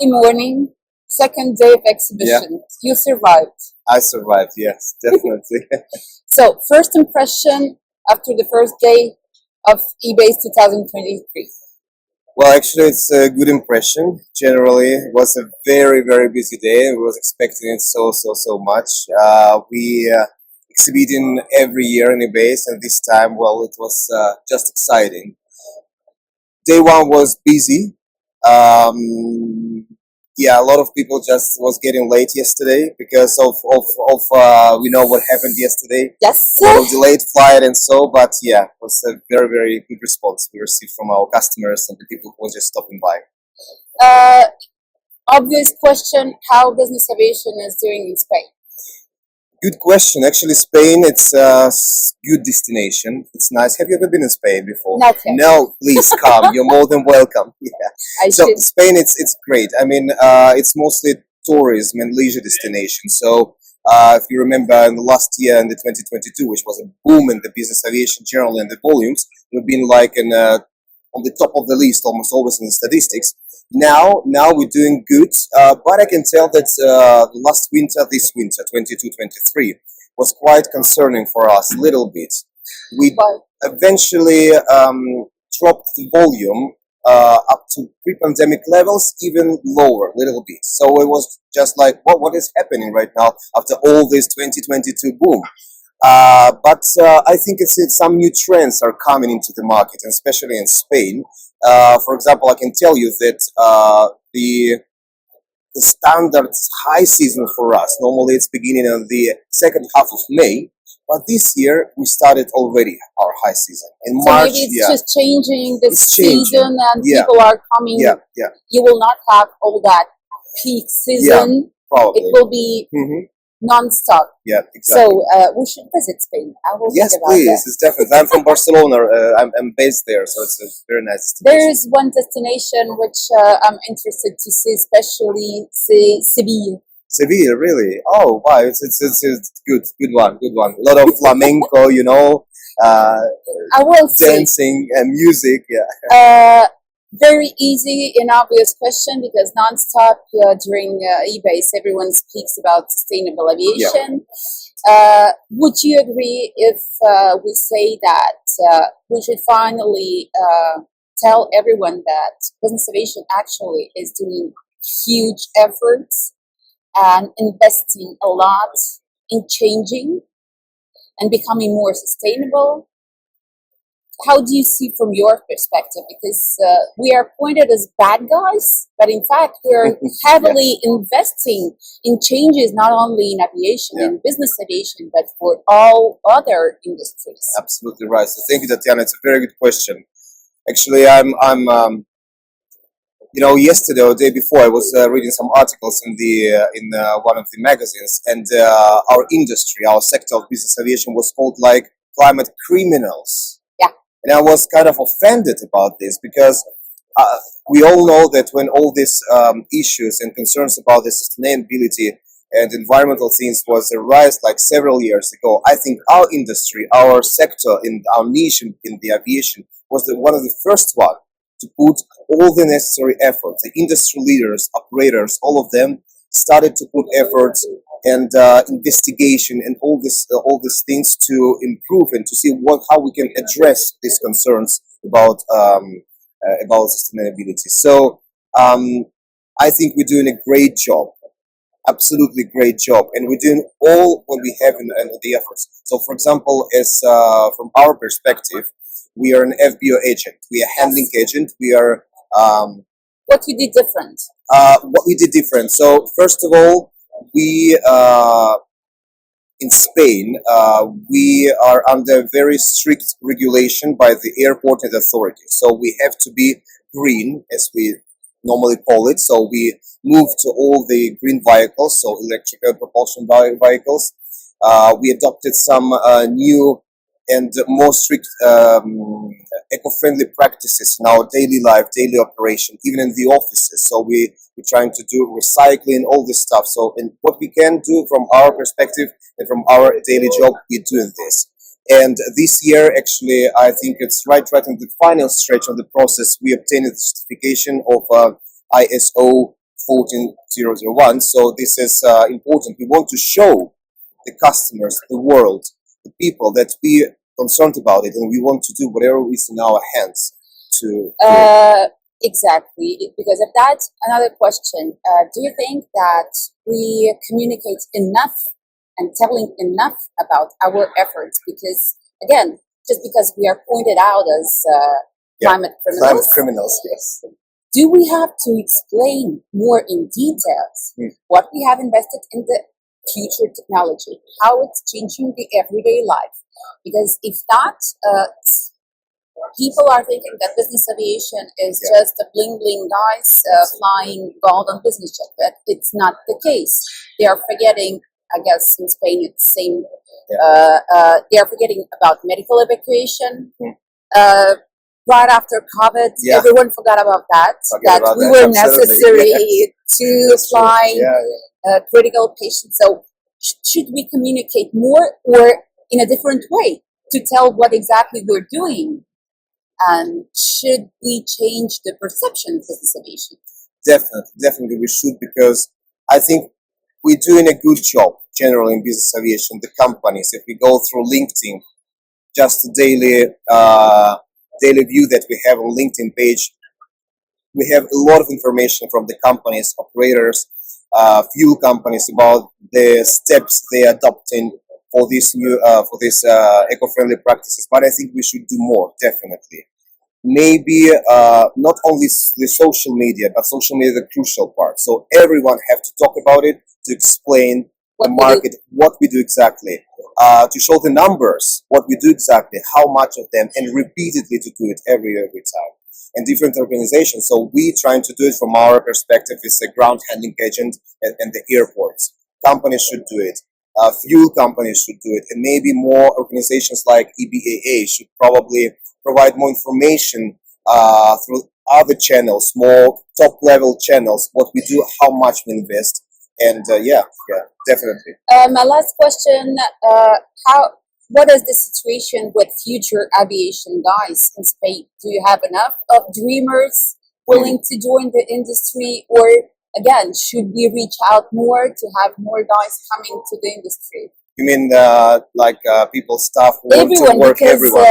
Good morning. Second day of exhibition. You survived. I survived, yes, definitely. So, first impression after the first day of EBACE 2023. Well, actually, it's a good impression. Generally, it was a very, very busy day. I was expecting it so much. We exhibiting every year in EBACE, and this time, well, it was just exciting. Day one was busy. Yeah, a lot of people just was getting late yesterday because of we know what happened yesterday. Yes. A lot of delayed flight and so, but yeah, it was a very, very good response we received from our customers and the people who were just stopping by. Obvious question, how business aviation is doing in Spain? Good question. Actually, Spain, it's a good destination. It's nice. Have you ever been in Spain before? Not yet. No, please come. You're more than welcome. Yeah. So Spain, it's great. I mean, it's mostly tourism and leisure destination. So if you remember in the last year, in the 2022, which was a boom in the business aviation generally and the volumes, we've been like on the top of the list almost always in the statistics. Now we're doing good, but I can tell that this winter, 22-23, was quite concerning for us a little bit. We eventually dropped the volume up to pre-pandemic levels, even lower a little bit. So it was just like, what is happening right now after all this 2022 boom? But I think it's some new trends are coming into the market, and especially in Spain. For example, I can tell you that the standard high season for us, normally it's beginning on the second half of May, but this year we started already our high season. In March, maybe it's just changing the changing. Season and people are coming. You will not have all that peak season. Probably. It will be non-stop. Yeah, exactly. So we should visit Spain. I will yes, think about please. that. It's definitely. I'm from Barcelona. I'm based there, so it's very nice. There is one destination which I'm interested to see, especially Sevilla. Sevilla, really? Oh, wow! It's good one. A lot of flamenco, you know. I will dancing and music. Yeah. Very easy and obvious question because non-stop during EBACE everyone speaks about sustainable aviation. Would you agree if we say that we should finally tell everyone that business aviation actually is doing huge efforts and investing a lot in changing and becoming more sustainable? How do you see from your perspective? Because we are pointed as bad guys, but in fact we're heavily investing in changes not only in aviation and business aviation, but for all other industries. Absolutely right. So thank you, Tatiana. It's a very good question. Actually, I'm you know, yesterday or the day before, I was reading some articles in one of the magazines, and our industry, our sector of business aviation, was called like climate criminals. And I was kind of offended about this because we all know that when all these issues and concerns about the sustainability and environmental things was raised like several years ago, I think our industry, our sector, in our niche in the aviation was one of the first one to put all the necessary efforts. The industry leaders, operators, all of them started to put efforts and investigation and all these things to improve and to see how we can address these concerns about sustainability. So I think we're doing a great job, absolutely great job, and we're doing all what we have in the efforts. So, for example, as from our perspective, we are an FBO agent. We are a handling agent. We are. What we did different? What we did different. So, first of all, we in Spain we are under very strict regulation by the airport and authority. So we have to be green, as we normally call it. So we moved to all the green vehicles, so electric propulsion vehicles. We adopted some new and more strict eco-friendly practices in our daily life, daily operation, even in the offices. So we're trying to do recycling, all this stuff. So, and what we can do from our perspective and from our daily job, we're doing this. And this year, actually, I think it's right in the final stretch of the process, we obtained the certification of ISO 14001. So this is important. We want to show the customers, the world, the people that we are concerned about it, and we want to do whatever is in our hands to. Exactly. Because of that, another question: do you think that we communicate enough and telling enough about our efforts? Because again, just because we are pointed out as climate criminals, yes. Do we have to explain more in details what we have invested in the future technology, how it's changing the everyday life? Because if not, people are thinking that business aviation is just a bling bling guys flying golden business jet, but it's not the case. They are forgetting, I guess in Spain it's the same, they are forgetting about medical evacuation. Right after COVID, everyone forgot about that, we were necessary to fly critical patients. So should we communicate more or in a different way to tell what exactly we're doing? And should we change the perception of business aviation? Definitely we should, because I think we're doing a good job generally in business aviation. The companies, if we go through LinkedIn, just a daily view that we have on LinkedIn page, we have a lot of information from the companies, operators, fuel companies about the steps they are adopting for this new eco-friendly practices. But I think we should do more, definitely. Maybe not only the social media, but social media is the crucial part. So everyone have to talk about it, to explain the market, what we do exactly, to show the numbers, what we do exactly, how much of them, and repeatedly to do it every time. And different organizations. So we trying to do it from our perspective is a ground handling agent and the airports. Companies should do it. Fuel companies should do it, and maybe more organizations like EBACE should probably provide more information through other channels, more top-level channels, what we do, how much we invest, and definitely. My last question: what is the situation with future aviation guys in Spain? Do you have enough of dreamers willing to join the industry, or again, should we reach out more to have more guys coming to the industry? You mean people, staff, everyone, to work, because, everyone?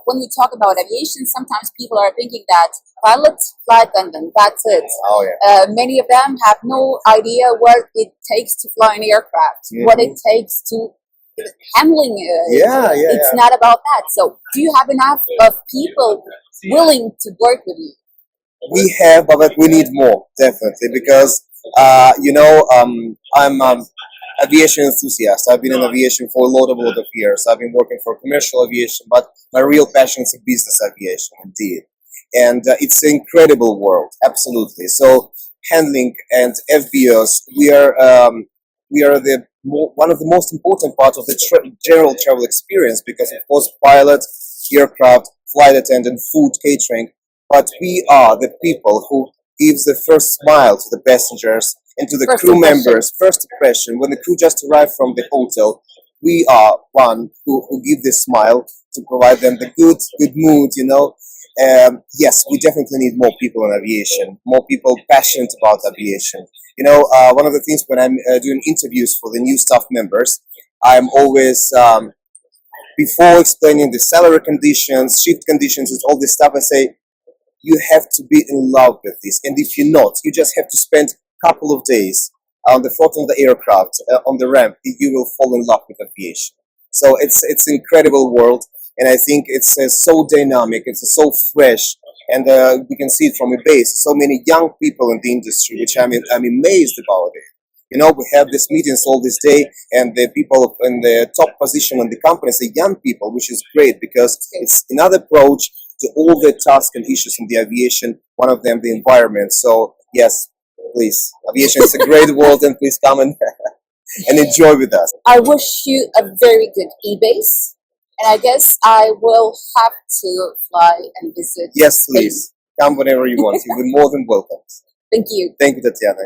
When we talk about aviation, sometimes people are thinking that pilots, flight attendant, that's it. Oh, yeah. Many of them have no idea what it takes to fly an aircraft, what it takes to handling it. It's not about that. So do you have enough of people willing to work with you? We have, but we need more, definitely, because I'm aviation enthusiast. I've been in aviation for a lot of years. I've been working for commercial aviation, but my real passion is business aviation, indeed. And it's an incredible world, absolutely. So handling and FBOs, we are one of the most important parts of the general travel experience, because of course pilot, aircraft, flight attendant, food, catering, but we are the people who gives the first smile to the passengers and to the crew members. First impression, when the crew just arrived from the hotel, we are one who give this smile to provide them the good mood, yes, we definitely need more people in aviation, more people passionate about aviation. One of the things when I'm doing interviews for the new staff members, I'm always, before explaining the salary conditions, shift conditions, and all this stuff, I say, you have to be in love with this. And if you're not, you just have to spend a couple of days on the front of the aircraft, on the ramp, you will fall in love with aviation. So it's an incredible world. And I think it's so dynamic, it's so fresh, and we can see it from EBACE. So many young people in the industry, which I'm amazed about it. We have these meetings all this day, and the people in the top position in the company are young people, which is great, because it's another approach to all the tasks and issues in the aviation, one of them the environment. So yes, please, aviation is a great world, and please come and enjoy with us. I wish you a very good EBACE. And I guess I will have to fly and visit. Yes, please. Come whenever you want. You'll be more than welcome. Thank you. Thank you, Tatiana.